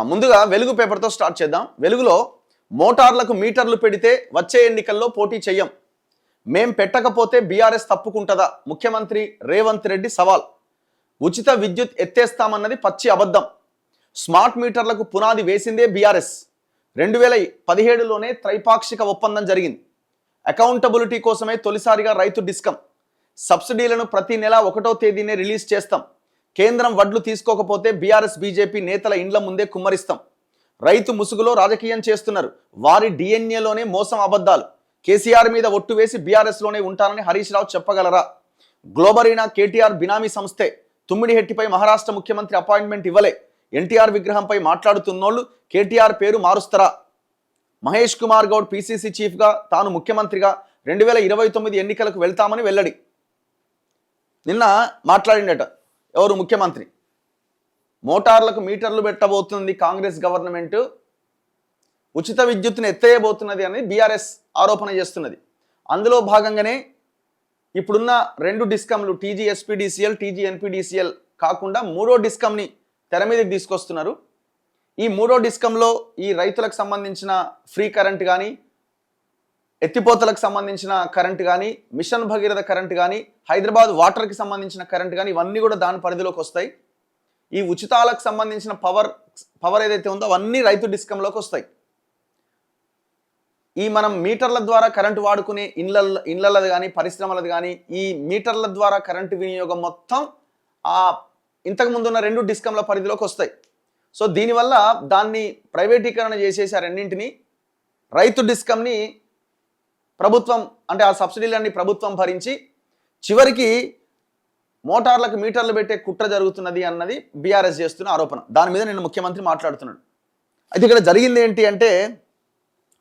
ముందుగా వెలుగు పేపర్తో స్టార్ట్ చేద్దాం. వెలుగులో మోటార్లకు మీటర్లు పెడితే వచ్చే ఎన్నికల్లో పోటీ చెయ్యం, మేం పెట్టకపోతే బీఆర్ఎస్ తప్పుకుంటదా, ముఖ్యమంత్రి రేవంత్ రెడ్డి సవాల్. ఉచిత విద్యుత్ ఎత్తేస్తామన్నది పచ్చి అబద్ధం. స్మార్ట్ మీటర్లకు పునాది వేసిందే బీఆర్ఎస్. 2017లోనే త్రైపాక్షిక ఒప్పందం జరిగింది. అకౌంటబిలిటీ కోసమే తొలిసారిగా రైతు డిస్కమ్. సబ్సిడీలను ప్రతి నెల 1వ తేదీనే రిలీజ్ చేస్తాం. కేంద్రం వడ్లు తీసుకోకపోతే బీఆర్ఎస్ బీజేపీ నేతల ఇండ్ల ముందే కుమ్మరిస్తాం. రైతు ముసుగులో రాజకీయం చేస్తున్నారు, వారి డిఎన్ఏలోనే మోసం అబద్ధాలు. కేసీఆర్ మీద ఒట్టు వేసి బీఆర్ఎస్లోనే ఉంటానని హరీష్ రావు చెప్పగలరా? గ్లోబరీనా కేటీఆర్ బినామీ సంస్థే. తుమ్మిడిహెట్టిపై మహారాష్ట్ర ముఖ్యమంత్రి అపాయింట్మెంట్ ఇవ్వలే. ఎన్టీఆర్ విగ్రహంపై మాట్లాడుతున్నోళ్ళు కేటీఆర్ పేరు మారుస్తారా? మహేష్ కుమార్ గౌడ్ పీసీసీ చీఫ్గా, తాను ముఖ్యమంత్రిగా 2029 ఎన్నికలకు వెళ్తామని వెల్లడి. నిన్న మాట్లాడిండట ఎవరు? ముఖ్యమంత్రి. మోటార్లకు మీటర్లు పెట్టబోతుంది కాంగ్రెస్ గవర్నమెంట్, ఉచిత విద్యుత్తును ఎత్తేయబోతున్నది అని బీఆర్ఎస్ ఆరోపణ చేస్తున్నది. అందులో భాగంగానే ఇప్పుడున్న 2 డిస్కమ్లు టీజీఎస్పీడీసీఎల్, టీజీఎన్పీడీసీఎల్ కాకుండా 3వ డిస్కమ్ని తెర మీదకి తీసుకొస్తున్నారు. ఈ 3వ డిస్కంలో ఈ రైతులకు సంబంధించిన ఫ్రీ కరెంట్ కానీ, ఎత్తిపోతలకు సంబంధించిన కరెంట్ కానీ, మిషన్ భగీరథ కరెంట్ కానీ, హైదరాబాద్ వాటర్కి సంబంధించిన కరెంట్ కానీ, ఇవన్నీ కూడా దాని పరిధిలోకి వస్తాయి. ఈ ఉచితాలకు సంబంధించిన పవర్ ఏదైతే ఉందో అవన్నీ రైతు డిస్కంలోకి వస్తాయి. ఈ మనం మీటర్ల ద్వారా కరెంటు వాడుకునే ఇళ్ళది కానీ, పరిశ్రమలది కానీ, ఈ మీటర్ల ద్వారా కరెంటు వినియోగం మొత్తం ఇంతకుముందు ఉన్న 2 డిస్కంల పరిధిలోకి వస్తాయి. సో దీనివల్ల దాన్ని ప్రైవేటీకరణ చేసేసి ఆ రెండింటిని, రైతు డిస్కంని ప్రభుత్వం, అంటే ఆ సబ్సిడీలన్నీ ప్రభుత్వం భరించి చివరికి మోటార్లకు మీటర్లు పెట్టే కుట్ర జరుగుతున్నది అన్నది బీఆర్ఎస్ చేస్తున్న ఆరోపణ. దాని మీద నిన్న ముఖ్యమంత్రి మాట్లాడుతున్నాడు. అయితే ఇక్కడ జరిగింది ఏంటి అంటే,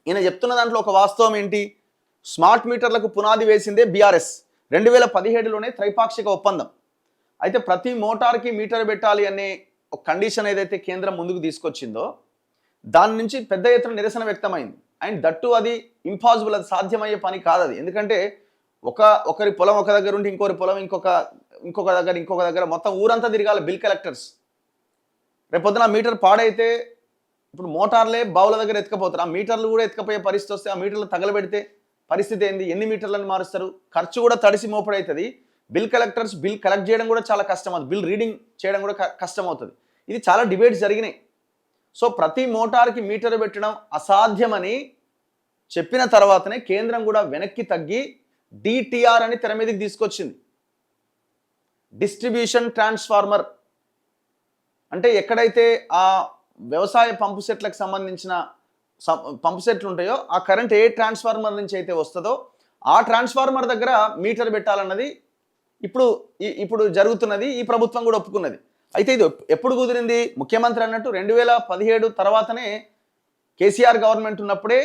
ఈయన చెప్తున్న దాంట్లో ఒక వాస్తవం ఏంటి? స్మార్ట్ మీటర్లకు పునాది వేసిందే బీఆర్ఎస్. 2017లోనే త్రైపాక్షిక ఒప్పందం. అయితే ప్రతి మోటార్కి మీటర్ పెట్టాలి అనే ఒక కండిషన్ ఏదైతే కేంద్రం ముందుకు తీసుకొచ్చిందో దాని నుంచి పెద్ద ఎత్తున నిరసన వ్యక్తమైంది. అండ్ దట్టు అది ఇంపాసిబుల్, అది సాధ్యమయ్యే పని కాదు అది. ఎందుకంటే ఒకరి పొలం ఒక దగ్గర ఉండి ఇంకొకరి పొలం ఇంకొక దగ్గర మొత్తం ఊరంతా తిరగాలి బిల్ కలెక్టర్స్. రేపొద్దున మీటర్ పాడైతే ఇప్పుడు మోటార్లే బావుల దగ్గర ఎత్తుకపోతారు, ఆ మీటర్లు కూడా ఎత్తుకపోయే పరిస్థితి వస్తే ఆ మీటర్లు తగలబెడితే పరిస్థితి ఏంది? ఎన్ని మీటర్లను మారుస్తారు? ఖర్చు కూడా తడిసి మోపడవుతుంది. బిల్ కలెక్టర్స్ బిల్ కలెక్ట్ చేయడం కూడా చాలా కష్టం అవుతుంది, బిల్ రీడింగ్ చేయడం కూడా కష్టం అవుతుంది. ఇది చాలా డిబేట్స్ జరిగినాయి. సో ప్రతి మోటార్కి మీటర్ పెట్టడం అసాధ్యమని చెప్పిన తర్వాతనే కేంద్రం కూడా వెనక్కి తగ్గి డిటిఆర్ అని తెర మీదకి తీసుకొచ్చింది. డిస్ట్రిబ్యూషన్ ట్రాన్స్ఫార్మర్ అంటే ఎక్కడైతే ఆ వ్యవసాయ పంపు సెట్లకు సంబంధించిన పంపు సెట్లు ఉంటాయో ఆ కరెంట్ ఏ ట్రాన్స్ఫార్మర్ నుంచి అయితే వస్తుందో ఆ ట్రాన్స్ఫార్మర్ దగ్గర మీటర్ పెట్టాలన్నది ఇప్పుడు జరుగుతున్నది. ఈ ప్రభుత్వం కూడా ఒప్పుకున్నది. అయితే ఇది ఎప్పుడు కుదిరింది? ముఖ్యమంత్రి అన్నట్టు 2017 తర్వాతనే కేసీఆర్ గవర్నమెంట్ ఉన్నప్పుడే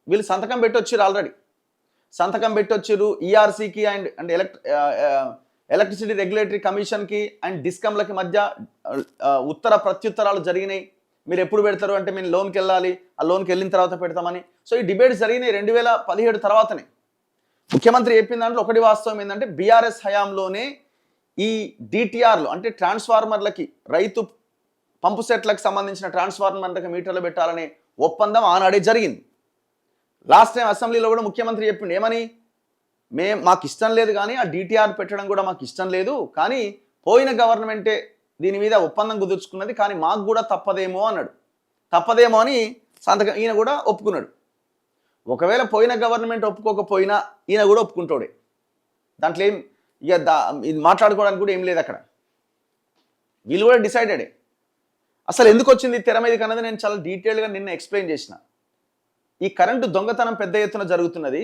వీళ్ళు సంతకం పెట్టొచ్చారు. ఆల్రెడీ సంతకం పెట్టొచ్చారు. ఈఆర్సీకి అండ్ ఎలక్ట్రిసిటీ రెగ్యులేటరీ కమిషన్కి అండ్ డిస్కమ్లకి మధ్య ఉత్తర ప్రత్యుత్తరాలు జరిగినాయి. మీరు ఎప్పుడు పెడతారు అంటే మేము లోన్కి వెళ్ళాలి, ఆ లోన్కి వెళ్ళిన తర్వాత పెడతామని. సో ఈ డిబేట్స్ జరిగినాయి 2017 తర్వాతనే. ముఖ్యమంత్రి చెప్పిన దాంట్లో ఒకటి వాస్తవం ఏంటంటే, బీఆర్ఎస్ హయాంలోనే ఈ డిటిఆర్లు అంటే ట్రాన్స్ఫార్మర్లకి, రైతు పంపు సెట్లకు సంబంధించిన ట్రాన్స్ఫార్మర్లకు మీటర్లు పెట్టాలనే ఒప్పందం ఆనాడే జరిగింది. లాస్ట్ టైం అసెంబ్లీలో కూడా ముఖ్యమంత్రి చెప్పిండు ఏమని? మాకు ఇష్టం లేదు కానీ ఆ డిటిఆర్ పెట్టడం కూడా మాకు ఇష్టం లేదు, కానీ పోయిన గవర్నమెంటే దీని మీద ఒప్పందం కుదుర్చుకున్నది, కానీ మాకు కూడా తప్పదేమో అన్నాడు. తప్పదేమో అని సంతకం ఈయన కూడా ఒప్పుకున్నాడు. ఒకవేళ పోయిన గవర్నమెంట్ ఒప్పుకోకపోయినా ఈయన కూడా ఒప్పుకుంటాడే. దాంట్లో ఏం ఇది మాట్లాడుకోవడానికి కూడా ఏం లేదు అక్కడ. వీళ్ళు కూడా డిసైడెడే. అసలు ఎందుకు వచ్చింది తెర మీదకి అన్నది నేను చాలా డీటెయిల్గా నిన్న ఎక్స్ప్లెయిన్ చేసిన. ఈ కరెంటు దొంగతనం పెద్ద ఎత్తున జరుగుతున్నది.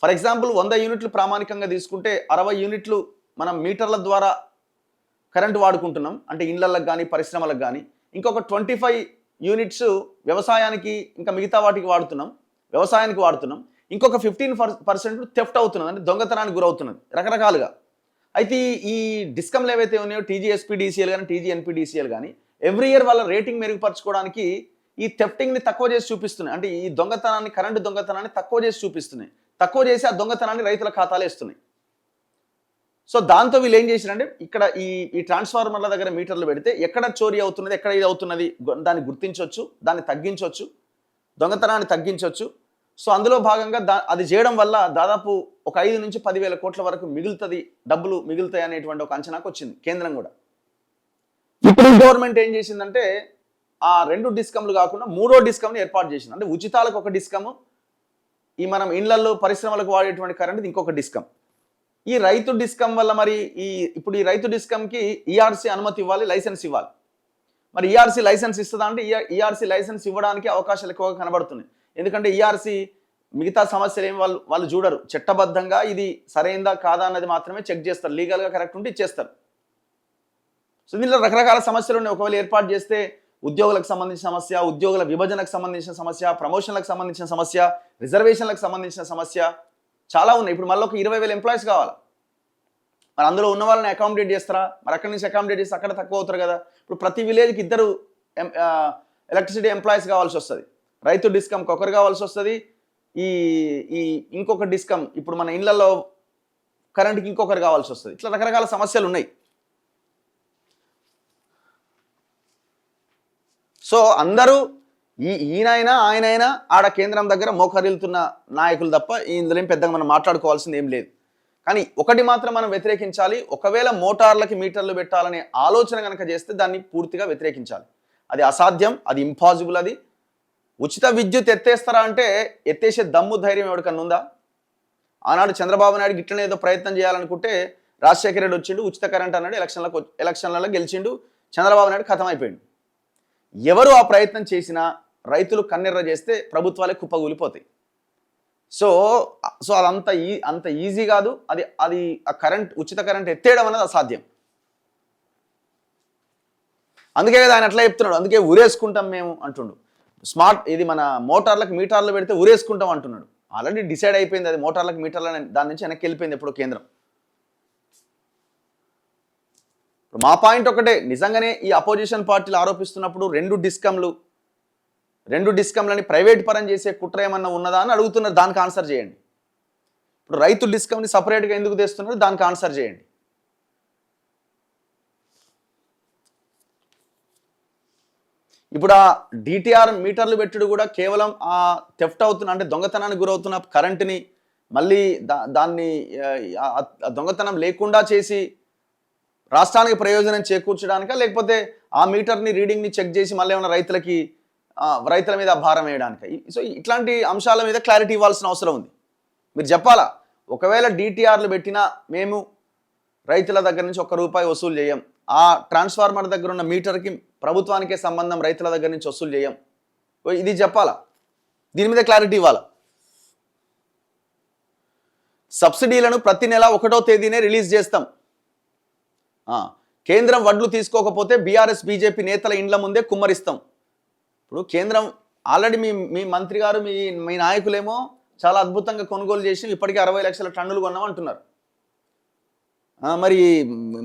ఫర్ ఎగ్జాంపుల్ 100 యూనిట్లు ప్రామాణికంగా తీసుకుంటే 60 యూనిట్లు మనం మీటర్ల ద్వారా కరెంటు వాడుకుంటున్నాం, అంటే ఇళ్లకు కానీ పరిశ్రమలకు కానీ. ఇంకొక 25 యూనిట్స్ వ్యవసాయానికి ఇంకా మిగతా వాటికి వాడుతున్నాం, వ్యవసాయానికి వాడుతున్నాం. ఇంకొక 15% థెఫ్ట్ అవుతున్నది, అంటే దొంగతనానికి గురవుతున్నది రకరకాలుగా. అయితే ఈ డిస్కమ్లు ఏవైతే ఉన్నాయో టీజీఎస్పీడీసీఎల్ కానీ టీజీఎన్పీడీసీఎల్ కానీ ఎవ్రీ ఇయర్ వాళ్ళ రేటింగ్ మెరుగుపరచుకోవడానికి ఈ థెఫ్టింగ్ని తక్కువ చేసి చూపిస్తున్నాయి. అంటే ఈ దొంగతనాన్ని, కరెంటు దొంగతనాన్ని తక్కువ చేసి చూపిస్తున్నాయి. తక్కువ చేసి ఆ దొంగతనాన్ని రైతుల ఖాతాలో ఇస్తున్నాయి. సో దాంతో వీళ్ళు ఏం చేశారంటే ఇక్కడ ఈ ట్రాన్స్ఫార్మర్ల దగ్గర మీటర్లు పెడితే ఎక్కడ చోరీ అవుతున్నది, ఎక్కడ ఇది అవుతున్నది దాన్ని గుర్తించవచ్చు, దాన్ని తగ్గించవచ్చు, దొంగతనాన్ని తగ్గించవచ్చు. సో అందులో భాగంగా అది చేయడం వల్ల దాదాపు ఒక 5 నుంచి 10,000 కోట్ల వరకు డబ్బులు మిగులుతాయి అనేటువంటి ఒక అంచనాకు వచ్చింది కేంద్రం కూడా. ఇప్పుడు గవర్నమెంట్ ఏం చేసిందంటే ఆ 2 డిస్కంలు కాకుండా 3వ డిస్కంని ఏర్పాటు చేసింది. అంటే ఉచితాలకు ఒక డిస్కము, ఈ మనం ఇండ్లలో పరిశ్రమలకు వాడేటువంటి కరెంట్ ఇంకొక డిస్కం. ఈ రైతు డిస్కం వల్ల మరి ఇప్పుడు ఈ రైతు డిస్కంకి ఈఆర్సీ అనుమతి ఇవ్వాలి, లైసెన్స్ ఇవ్వాలి. మరి ఈఆర్సీ లైసెన్స్ ఇస్తుందా అంటే ఈఆర్సీ లైసెన్స్ ఇవ్వడానికి అవకాశాలు ఎక్కువగా కనబడుతున్నాయి. ఎందుకంటే ఈఆర్సీ మిగతా సమస్యలు ఏమి వాళ్ళు చూడరు, చట్టబద్ధంగా ఇది సరైందా కాదా అన్నది మాత్రమే చెక్ చేస్తారు, లీగల్గా కరెక్ట్ ఉంటే ఇచ్చేస్తారు. సో దీనిలో రకరకాల సమస్యలు ఉన్నాయి. ఒకవేళ ఏర్పాటు చేస్తే ఉద్యోగులకు సంబంధించిన సమస్య, ఉద్యోగుల విభజనకు సంబంధించిన సమస్య, ప్రమోషన్లకు సంబంధించిన సమస్య, రిజర్వేషన్లకు సంబంధించిన సమస్య చాలా ఉన్నాయి. ఇప్పుడు మళ్ళీ ఒక 20,000 ఎంప్లాయీస్ కావాలి. మరి అందులో ఉన్న వాళ్ళని అకామిడేట్ చేస్తారా? మరి అక్కడి నుంచి అకామిడేట్ చేస్తే అక్కడ తక్కువ అవుతారు కదా. ఇప్పుడు ప్రతి విలేజ్కి 2 ఎలక్ట్రిసిటీ ఎంప్లాయీస్ కావాల్సి వస్తుంది. రైతు డిస్కంకి ఒకరు కావాల్సి వస్తుంది. ఈ ఇంకొక డిస్కమ్ ఇప్పుడు మన ఇళ్లలో కరెంట్కి ఇంకొకరు కావాల్సి వస్తుంది. ఇట్లా రకరకాల సమస్యలు ఉన్నాయి. సో అందరూ ఈయనైనా ఆయనైనా ఆడ కేంద్రం దగ్గర మోకరిల్లుతున్న నాయకులు తప్ప ఇందులో పెద్దగా మనం మాట్లాడుకోవాల్సింది ఏం లేదు. కానీ ఒకటి మాత్రం మనం వ్యతిరేకించాలి, ఒకవేళ మోటార్లకి మీటర్లు పెట్టాలనే ఆలోచన కనుక చేస్తే దాన్ని పూర్తిగా వ్యతిరేకించాలి. అది అసాధ్యం, అది ఇంపాసిబుల్. అది ఉచిత విద్యుత్ ఎత్తేస్తారా అంటే ఎత్తేసే దమ్ము ధైర్యం ఎవరికన్నా ఉందా? ఆనాడు చంద్రబాబు నాయుడు గిట్లనే ఏదో ప్రయత్నం చేయాలనుకుంటే రాజశేఖర రెడ్డి వచ్చిండు, ఉచిత కరెంట్ అన్నాడు, ఎలక్షన్లలో గెలిచిండు, చంద్రబాబు నాయుడు ఖతం అయిపోయిండు. ఎవరు ఆ ప్రయత్నం చేసినా రైతులు కన్నెర్ర చేస్తే ప్రభుత్వాలే కుప్పగూలిపోతాయి. సో అంత ఈజీ కాదు. అది ఆ ఉచిత కరెంట్ ఎత్తేయడం అనేది అసాధ్యం. అందుకే కదా ఆయన అట్లా చెప్తున్నాడు. అందుకే ఊరేసుకుంటాం మేము అంటుండు. ఇది మన మోటార్లకు మీటర్లు పెడితే ఊరేసుకుంటాం అంటున్నాడు. ఆల్రెడీ డిసైడ్ అయిపోయింది, అది మోటార్లకు మీటర్లు దాని నుంచి వెనక్కి వెళ్ళిపోయింది ఎప్పుడు కేంద్రం. మా పాయింట్ ఒకటే, నిజంగానే ఈ అపోజిషన్ పార్టీలు ఆరోపిస్తున్నప్పుడు 2 డిస్కంలని ప్రైవేట్ పరం చేసే కుట్ర ఏమన్నా ఉన్నదా అని అడుగుతున్నారు. దానికి ఆన్సర్ చేయండి. ఇప్పుడు రైతు డిస్కంని సపరేట్గా ఎందుకు తెస్తున్నారు, దానికి ఆన్సర్ చేయండి. ఇప్పుడు ఆ డిటిఆర్ మీటర్లు పెట్టుడు కూడా కేవలం ఆ థెఫ్ట్ అవుతున్న, అంటే దొంగతనానికి గురవుతున్న కరెంటుని మళ్ళీ దాన్ని దొంగతనం లేకుండా చేసి రాష్ట్రానికి ప్రయోజనం చేకూర్చడానికా, లేకపోతే ఆ మీటర్ని రీడింగ్ని చెక్ చేసి మళ్ళీ ఏమైనా రైతుల మీద భారం వేయడానికా? సో ఇట్లాంటి అంశాల మీద క్లారిటీ ఇవ్వాల్సిన అవసరం ఉంది. మీరు చెప్పాలా, ఒకవేళ డిటిఆర్లు పెట్టినా మేము రైతుల దగ్గర నుంచి ₹1 వసూలు చేయం, ఆ ట్రాన్స్ఫార్మర్ దగ్గర ఉన్న మీటర్కి ప్రభుత్వానికే సంబంధం, రైతుల దగ్గర నుంచి వసూలు చేయం, ఇది చెప్పాలా, దీని మీద క్లారిటీ ఇవ్వాలా. సబ్సిడీలను ప్రతి నెల 1వ తేదీనే రిలీజ్ చేస్తాం. కేంద్రం వడ్లు తీసుకోకపోతే బీఆర్ఎస్ బీజేపీ నేతల ఇండ్ల ముందే కుమ్మరిస్తాం. ఇప్పుడు కేంద్రం ఆల్రెడీ మీ మంత్రి గారు మీ నాయకులేమో చాలా అద్భుతంగా కొనుగోలు చేసి ఇప్పటికే 60 లక్షల టన్నులు కొన్నాం అంటున్నారు. మరి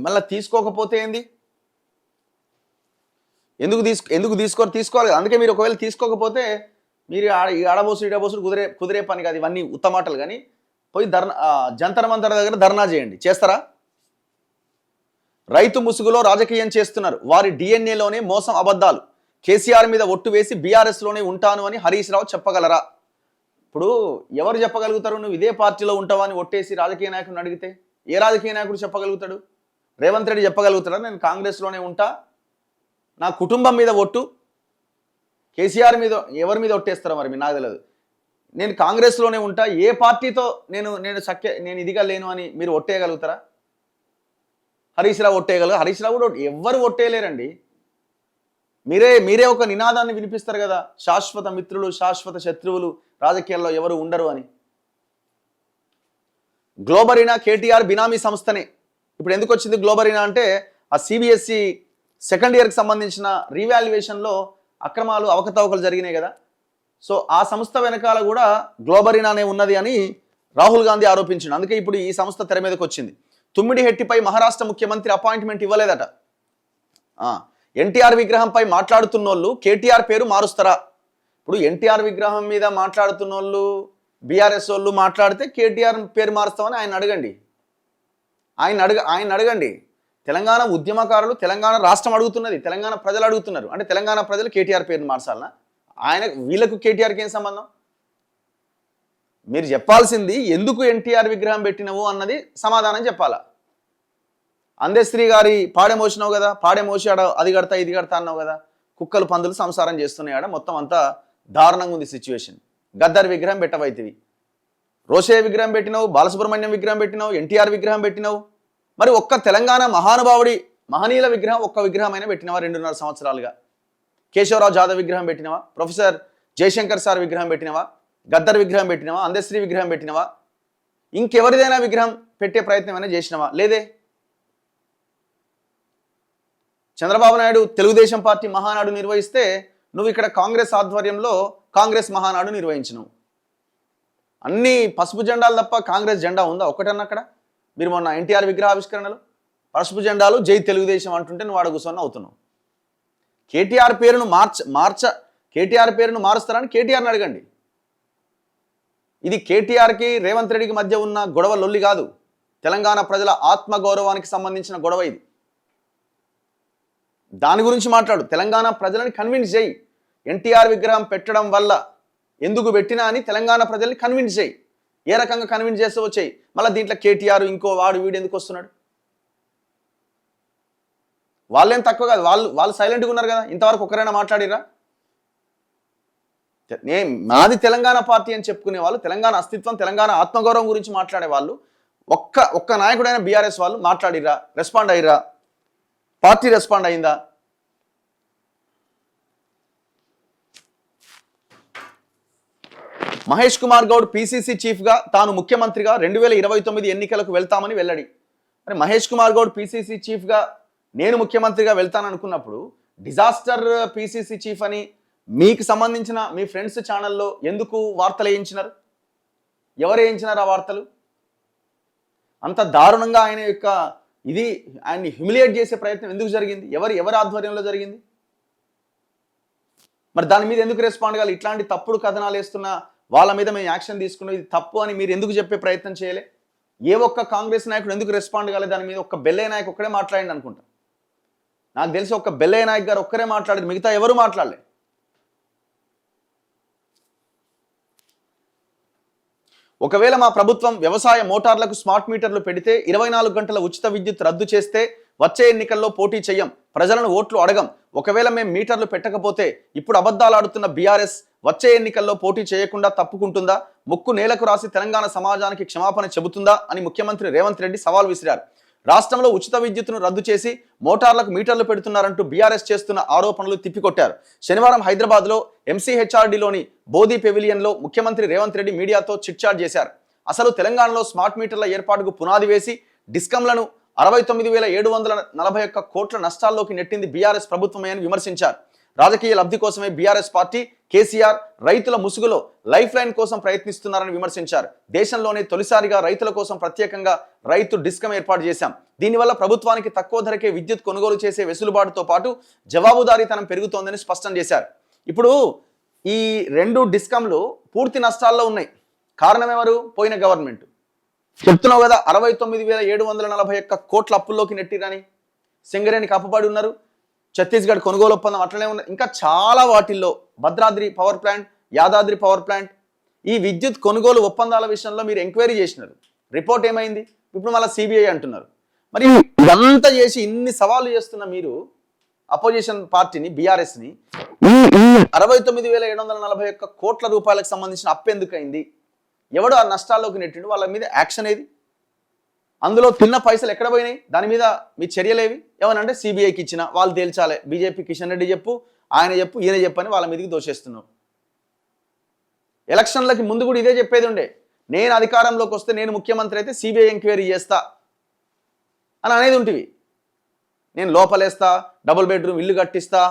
మళ్ళీ తీసుకోకపోతే ఏంది? ఎందుకు తీసుకోవాలి. అందుకే మీరు ఒకవేళ తీసుకోకపోతే మీరు ఆడబోసు ఇడబోసుడు కుదిరే పని కాదు. ఇవన్నీ ఉత్తమాటలు. కానీ పోయి జంతర్ మంతర్ దగ్గర ధర్నా చేయండి. చేస్తారా? రైతు ముసుగులో రాజకీయం చేస్తున్నారు, వారి డిఎన్ఏలోనే మోసం, అబద్ధాలు. కేసీఆర్ మీద ఒట్టు వేసి బీఆర్ఎస్లోనే ఉంటాను అని హరీష్ రావు చెప్పగలరా? ఇప్పుడు ఎవరు చెప్పగలుగుతారు? నువ్వు ఇదే పార్టీలో ఉంటావా అని ఒట్టేసి రాజకీయ నాయకుడిని అడిగితే ఏ రాజకీయ నాయకుడు చెప్పగలుగుతాడు? రేవంత్ రెడ్డి చెప్పగలుగుతాడా నేను కాంగ్రెస్లోనే ఉంటా, నా కుటుంబం మీద ఒట్టు? కేసీఆర్ మీద ఎవరి మీద ఒట్టేస్తారో మరి నాకు తెలియదు. నేను కాంగ్రెస్లోనే ఉంటా, ఏ పార్టీతో నేను ఇదిగా లేను అని మీరు ఒట్టేయగలుగుతారా? హరీష్ రావు ఒట్టేయగలరు? హరీష్ రావు కూడా ఎవ్వరు ఒట్టేయలేరండి. మీరే ఒక నినాదాన్ని వినిపిస్తారు కదా, శాశ్వత మిత్రులు శాశ్వత శత్రువులు రాజకీయాల్లో ఎవరు ఉండరు అని. గ్లోబరీనా కేటీఆర్ బినామీ సంస్థనే. ఇప్పుడు ఎందుకు వచ్చింది గ్లోబరీనా అంటే ఆ సిబిఎస్ఈ సెకండ్ ఇయర్కి సంబంధించిన రీవాల్యుయేషన్లో అక్రమాలు అవకతవకలు జరిగినాయి కదా. సో ఆ సంస్థ వెనకాల కూడా గ్లోబరీనానే ఉన్నది అని రాహుల్ గాంధీ ఆరోపించింది. అందుకే ఇప్పుడు ఈ సంస్థ తెర మీదకి వచ్చింది. తుమ్మిడిహెట్టిపై మహారాష్ట్ర ముఖ్యమంత్రి అపాయింట్మెంట్ ఇవ్వలేదట. ఎన్టీఆర్ విగ్రహంపై మాట్లాడుతున్నోళ్ళు కేటీఆర్ పేరు మారుస్తారా? ఇప్పుడు ఎన్టీఆర్ విగ్రహం మీద మాట్లాడుతున్నోళ్ళు బీఆర్ఎస్ వాళ్ళు మాట్లాడితే కేటీఆర్ పేరు మారుస్తామని ఆయన అడగండి. ఆయన అడగండి. తెలంగాణ ఉద్యమకారులు, తెలంగాణ రాష్ట్రం అడుగుతున్నది, తెలంగాణ ప్రజలు అడుగుతున్నారు. అంటే తెలంగాణ ప్రజలు కేటీఆర్ పేరుని మార్చాలనా? వీళ్ళకు కేటీఆర్కి ఏం సంబంధం? మీరు చెప్పాల్సింది ఎందుకు ఎన్టీఆర్ విగ్రహం పెట్టినవు అన్నది సమాధానం చెప్పాలా. అందశ్రీ గారి పాడె మోసినావు కదా, పాడె మోసాడ, అది కడతా ఇది కడతా అన్నావు కదా, కుక్కలు పందులు సంసారం చేస్తున్నాయాడ, మొత్తం అంతా దారుణంగా ఉంది సిచ్యువేషన్. గద్దర్ విగ్రహం పెట్టవైతివి, రోషయ్య విగ్రహం పెట్టినావు, బాలసుబ్రహ్మణ్యం విగ్రహం పెట్టినావు, ఎన్టీఆర్ విగ్రహం పెట్టినావు. మరి ఒక్క తెలంగాణ మహానుభావుడి మహనీయుల విగ్రహం, ఒక్క విగ్రహమైనా పెట్టినవా 2.5 సంవత్సరాలుగా? కేశవరావు జాదవ్ విగ్రహం పెట్టినవా? ప్రొఫెసర్ జయశంకర్ సార్ విగ్రహం పెట్టినవా? గద్దర్ విగ్రహం పెట్టినవా? అందశ్రీ విగ్రహం పెట్టినవా? ఇంకెవరిదైనా విగ్రహం పెట్టే ప్రయత్నం అయినా చేసినవా? లేదే. చంద్రబాబు నాయుడు తెలుగుదేశం పార్టీ మహానాడు నిర్వహిస్తే నువ్వు ఇక్కడ కాంగ్రెస్ ఆధ్వర్యంలో కాంగ్రెస్ మహానాడు నిర్వహించినావు. అన్ని పసుపు జెండాలు తప్ప కాంగ్రెస్ జెండా ఉందా ఒక్కటన్నా అక్కడ? మీరు మొన్న ఎన్టీఆర్ విగ్రహావిష్కరణలు పసుపు జెండాలు జై తెలుగుదేశం అంటుంటే నువ్వు ఆడ కూర్చొని అవుతున్నావు. కేటీఆర్ పేరును మారుస్తారని కేటీఆర్ని అడగండి. ఇది కేటీఆర్కి రేవంత్ రెడ్డికి మధ్య ఉన్న గొడవ లొల్లి కాదు, తెలంగాణ ప్రజల ఆత్మగౌరవానికి సంబంధించిన గొడవ ఇది. దాని గురించి మాట్లాడు. తెలంగాణ ప్రజలని కన్విన్స్ చేయి. ఎన్టీఆర్ విగ్రహం పెట్టడం వల్ల ఎందుకు పెట్టినా అని తెలంగాణ ప్రజల్ని కన్విన్స్ చేయి. ఏ రకంగా కన్విన్స్ చేస్తే వచ్చాయి. మళ్ళీ దీంట్లో కేటీఆర్ ఇంకో వీడు ఎందుకు వస్తున్నాడు? వాళ్ళేం తక్కువ కాదు, వాళ్ళు సైలెంట్గా ఉన్నారు కదా. ఇంతవరకు ఒకరైనా మాట్లాడిరా? మాది తెలంగాణ పార్టీ అని చెప్పుకునే వాళ్ళు, తెలంగాణ అస్తిత్వం, తెలంగాణ ఆత్మగౌరవం గురించి మాట్లాడే వాళ్ళు ఒక్క నాయకుడైన బీఆర్ఎస్ వాళ్ళు మాట్లాడిరా? రెస్పాండ్ అయ్యిరా? పార్టీ రెస్పాండ్ అయిందా? మహేష్ కుమార్ గౌడ్ పీసీసీ చీఫ్గా తాను ముఖ్యమంత్రిగా 2029 ఎన్నికలకు వెళ్తామని వెల్లడి. మరి మహేష్ కుమార్ గౌడ్ పీసీసీ చీఫ్గా నేను ముఖ్యమంత్రిగా వెళ్తాననుకున్నప్పుడు డిజాస్టర్ పీసీసీ చీఫ్ అని మీకు సంబంధించిన మీ ఫ్రెండ్స్ ఛానల్లో ఎందుకు వార్తలు వేయించినారు? ఎవరు వేయించినారు ఆ వార్తలు? అంత దారుణంగా ఆయన యొక్క ఆయన్ని హ్యూమిలియేట్ చేసే ప్రయత్నం ఎందుకు జరిగింది? ఎవరి ఆధ్వర్యంలో జరిగింది? మరి దాని మీద ఎందుకు రెస్పాండ్ కావాలి? ఇట్లాంటి తప్పుడు కథనాలు వేస్తున్న వాళ్ళ మీద మేము యాక్షన్ తీసుకున్నాం, ఇది తప్పు అని మీరు ఎందుకు చెప్పే ప్రయత్నం చేయలే? ఏ ఒక్క కాంగ్రెస్ నాయకుడు ఎందుకు రెస్పాండ్ కాలేదు దాని మీద? ఒక్క బెల్లయ్య నాయక్ ఒక్కడే మాట్లాడింది అనుకుంటా. నాకు తెలిసి ఒక్క బెల్లయ్య నాయక్ గారు ఒక్కరే మాట్లాడారు, మిగతా ఎవరు మాట్లాడలే. ఒకవేళ మా ప్రభుత్వం వ్యవసాయ మోటార్లకు స్మార్ట్ మీటర్లు పెడితే 24 గంటల ఉచిత విద్యుత్ రద్దు చేస్తే వచ్చే ఎన్నికల్లో పోటీ చెయ్యం, ప్రజలను ఓట్లు అడగం. ఒకవేళ మేము మీటర్లు పెట్టకపోతే ఇప్పుడు అబద్ధాలు ఆడుతున్న బీఆర్ఎస్ వచ్చే ఎన్నికల్లో పోటీ చేయకుండా తప్పుకుంటుందా? ముక్కు నేలకు రాసి తెలంగాణ సమాజానికి క్షమాపణ చెబుతుందా అని ముఖ్యమంత్రి రేవంత్ రెడ్డి సవాల్ విసిరారు. రాష్ట్రంలో ఉచిత విద్యుత్తును రద్దు చేసి మోటార్లకు మీటర్లు పెడుతున్నారంటూ బీఆర్ఎస్ చేస్తున్న ఆరోపణలు తిప్పికొట్టారు. శనివారం హైదరాబాద్లో ఎంసీహెచ్ఆర్డీలోని బోధి పెవిలియన్లో ముఖ్యమంత్రి రేవంత్ రెడ్డి మీడియాతో చిట్చాట్ చేశారు. అసలు తెలంగాణలో స్మార్ట్ మీటర్ల ఏర్పాటుకు పునాది వేసి డిస్కంలను 69,741 కోట్ల నష్టాల్లోకి నెట్టింది బీఆర్ఎస్ ప్రభుత్వమే అని విమర్శించారు. రాజకీయ లబ్ధి కోసమే బీఆర్ఎస్ పార్టీ, కేసీఆర్ రైతుల ముసుగులో లైఫ్ లైన్ కోసం ప్రయత్నిస్తున్నారని విమర్శించారు. దేశంలోనే తొలిసారిగా రైతుల కోసం ప్రత్యేకంగా రైతు డిస్కం ఏర్పాటు చేశాం. దీనివల్ల ప్రభుత్వానికి తక్కువ ధరకే విద్యుత్ కొనుగోలు చేసే వెసులుబాటుతో పాటు జవాబుదారీతనం పెరుగుతోందని స్పష్టం చేశారు. ఇప్పుడు ఈ 2 డిస్కంలు పూర్తి నష్టాల్లో ఉన్నాయి. కారణం ఎవరు? పోయిన గవర్నమెంట్. చెప్తున్నావు కదా 69,741 కోట్ల అప్పుల్లోకి నెట్టిరని. సింగరేణికి అప్పుపడి ఉన్నారు, ఛత్తీస్గఢ్ కొనుగోలు ఒప్పందం అట్లనే ఉన్నారు. ఇంకా చాలా వాటిల్లో Bhadradri power plant, Yadadri power plant, ఈ విద్యుత్ కొనుగోలు ఒప్పందాల విషయంలో మీరు ఎంక్వైరీ చేసినారు. రిపోర్ట్ ఏమైంది? ఇప్పుడు మళ్ళీ సిబిఐ అంటున్నారు. మరి ఇదంతా చేసి ఇన్ని సవాళ్ళు చేస్తున్న మీరు అపోజిషన్ పార్టీని, బీఆర్ఎస్ని 69,741 కోట్ల రూపాయలకు సంబంధించిన అప్పు ఎందుకైంది? ఎవడు ఆ నష్టాల్లోకి నెట్టిండు? వాళ్ళ మీద యాక్షన్ ఏది? అందులో తిన్న పైసలు ఎక్కడ పోయినాయి? దాని మీద మీ చర్యలేవి? ఏమనంటే సిబిఐకి ఇచ్చిన, వాళ్ళు తేల్చాలి. బీజేపీ కిషన్ రెడ్డి చెప్పు, ఆయన చెప్పు, ఈయన చెప్పని వాళ్ళ మీదకి దోషేస్తున్నావు. ఎలక్షన్లకి ముందు కూడా ఇదే చెప్పేది ఉండే, నేను అధికారంలోకి వస్తే, నేను ముఖ్యమంత్రి అయితే సిబిఐ ఎంక్వైరీ చేస్తా అని అనేది ఉంటుంది. నేను లోపలేస్తా, డబుల్ బెడ్రూమ్ ఇల్లు కట్టిస్తా,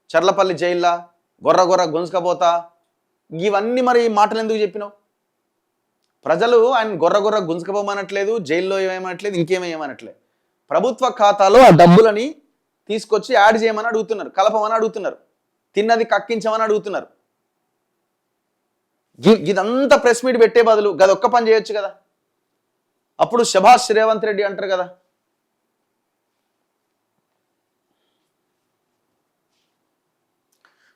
చర్లపల్లి జైల్లా గొర్ర గుంజుకపోతా, ఇవన్నీ మరి మాటలు ఎందుకు చెప్పినావు? ప్రజలు ఆయన గొర్ర గుంజుకపోమనట్లేదు, జైల్లో ఏమనట్లేదు, ఇంకేమేమనట్లేదు. ప్రభుత్వ ఖాతాలో ఆ డబ్బులని తీసుకొచ్చి యాడ్ చేయమని అడుగుతున్నారు, కలపమని అడుగుతున్నారు, తిన్నది కక్కించమని అడుగుతున్నారు. ఇదంతా ప్రెస్ మీట్ పెట్టే బదులు గదొక్క పని చేయొచ్చు కదా. అప్పుడు శభాష్ రేవంత్ రెడ్డి అంటారు కదా.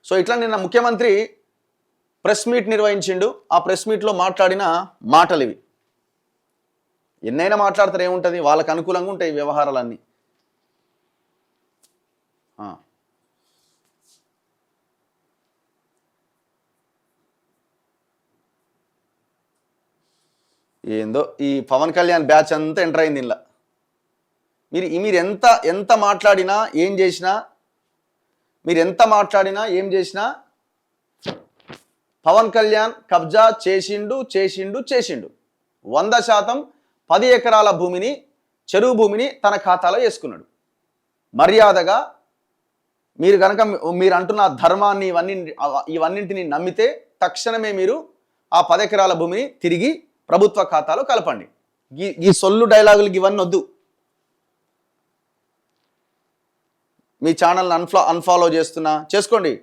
సో ఇట్లా నిన్న ముఖ్యమంత్రి ప్రెస్ మీట్ నిర్వహించిండు. ఆ ప్రెస్ మీట్లో మాట్లాడిన మాటలు ఇవి. ఎన్నైనా మాట్లాడతారు, ఏముంటుంది, వాళ్ళకు అనుకూలంగా ఉంటాయి వ్యవహారాలన్నీ. ఏందో ఈ పవన్ కళ్యాణ్ బ్యాచ్ అంతా ఎంటర్ అయింది ఇలా. మీరు ఎంత మాట్లాడినా ఏం చేసినా, మీరు ఎంత మాట్లాడినా ఏం చేసినా పవన్ కళ్యాణ్ కబ్జా చేసిండు 100% 10 ఎకరాల భూమిని, చెరువు భూమిని తన ఖాతాలో వేసుకున్నాడు. మర్యాదగా మీరు కనుక మీరు అంటున్న ధర్మాన్ని ఇవన్నింటిని నమ్మితే తక్షణమే మీరు ఆ 10 ఎకరాల భూమిని తిరిగి ప్రభుత్వ ఖాతాలో కలపండి. ఈ సొల్లు డైలాగులకి ఇవన్నీ వద్దు. మీ ఛానల్ని అన్ఫాలో చేసుకోండి.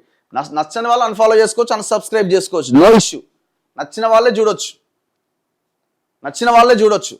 నచ్చని వాళ్ళు అన్ఫాలో చేసుకోవచ్చు, అన్సబ్స్క్రైబ్ చేసుకోవచ్చు, నో ఇష్యూ. నచ్చిన వాళ్ళే చూడొచ్చు.